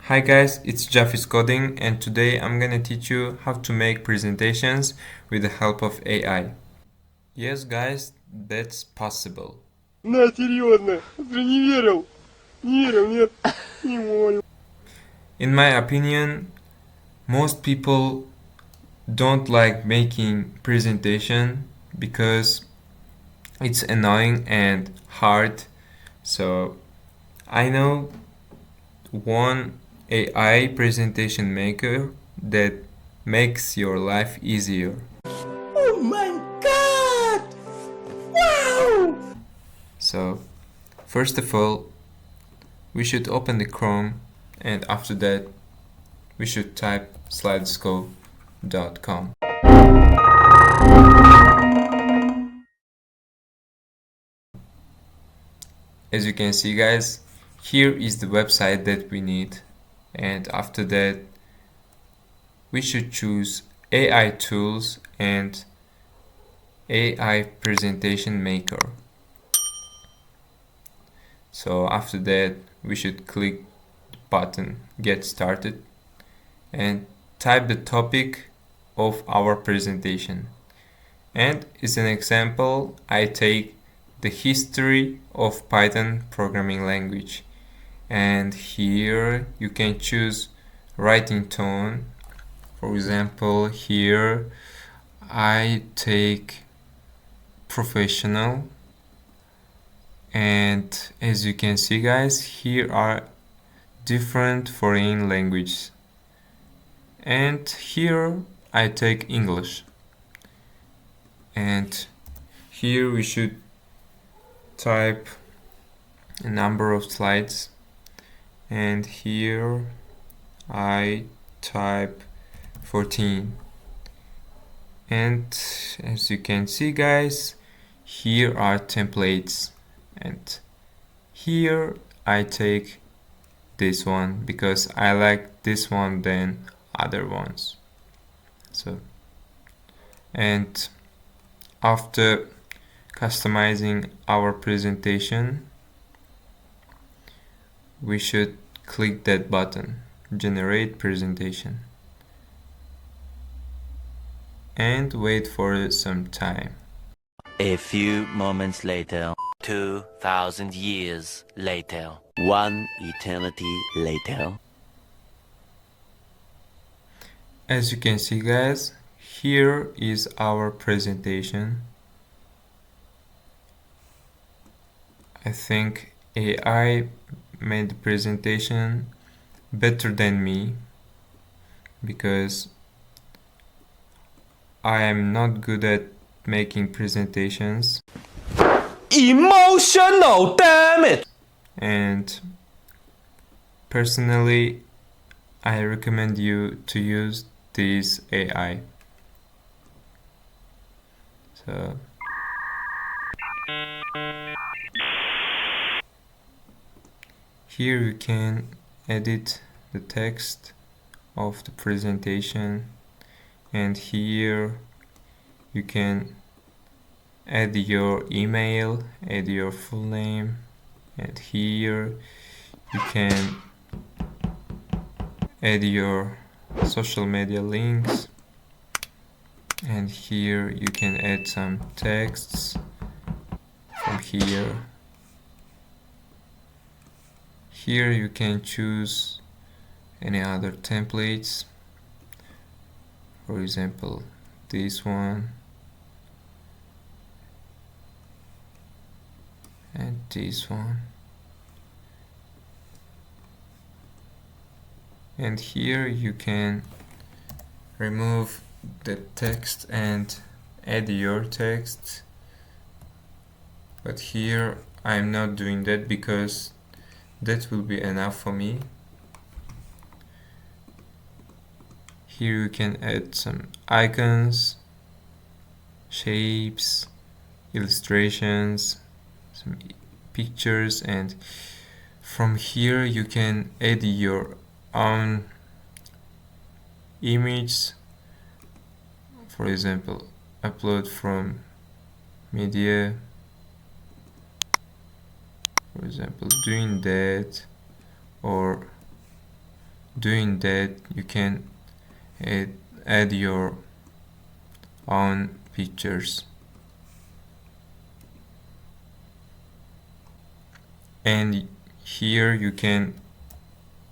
Hi guys, it's Jaffis Coding and today I'm gonna teach you how to make presentations with the help of AI. Yes guys, that's possible. На, серьезно, ты не верил? Не верил, нет? Не понял. In my opinion, most people don't like making presentation because it's annoying and hard. So I know one AI presentation maker that makes your life easier. Oh my god! Wow! So first of all, we should open the Chrome and after that we should type slidescope.com. As you can see guys, here is the website that we need, and after that we should choose AI tools and AI presentation maker. So after that we should click the button get started and type the topic of our presentation. And as an example, I take the history of Python programming language. And here you can choose writing tone. For example, here I take professional. And as you can see guys, here are different foreign languages. And here I take English. And here we should type a number of slides, and here I type 14. And as you can see guys, here are templates, and here I take this one because I like this one than other ones. So, and after customizing our presentation, we should click that button, generate presentation, and wait for some time. A few moments later, 2,000 years later, one eternity later. As you can see guys, here is our presentation. I think AI made the presentation better than me because I am not good at making presentations. Emotional, damn it! And personally, I recommend you to use this AI. So here you can edit the text of the presentation, and here you can add your email, add your full name, and here you can add your social media links, and here you can add some texts from here. Here you can choose any other templates, for example this one and this one, and here you can remove the text and add your text, but here I'm not doing that because that will be enough for me. Here you can add some icons, shapes, illustrations, some pictures, and from here you can add your own image. For example, upload from media, for example doing that, or doing that, you can add your own pictures. And here you can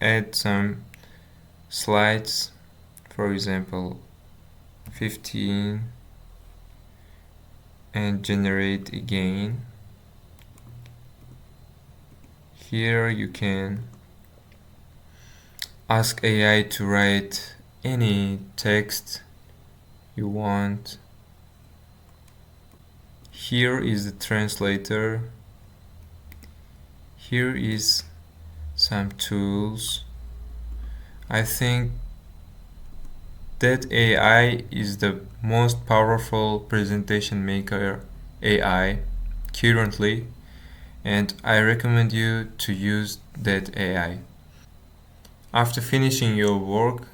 add some slides, for example 15, and generate again. Here you can ask AI to write any text you want. Here is the translator. Here is some tools. I think that AI is the most powerful presentation maker AI currently, and I recommend you to use that AI. After finishing your work,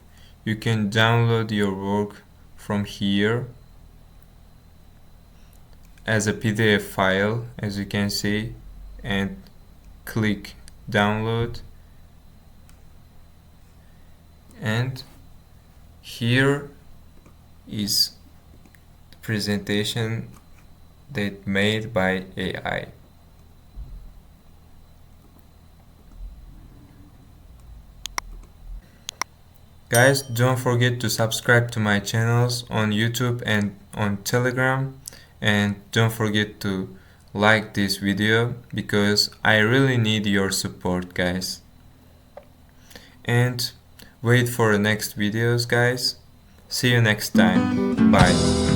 you can download your work from here as a PDF file, as you can see, and click download. And here is the presentation that made by AI. Guys, don't forget to subscribe to my channels on YouTube and on Telegram, and don't forget to like this video because I really need your support, guys. And wait for the next videos, guys. See you next time. Bye.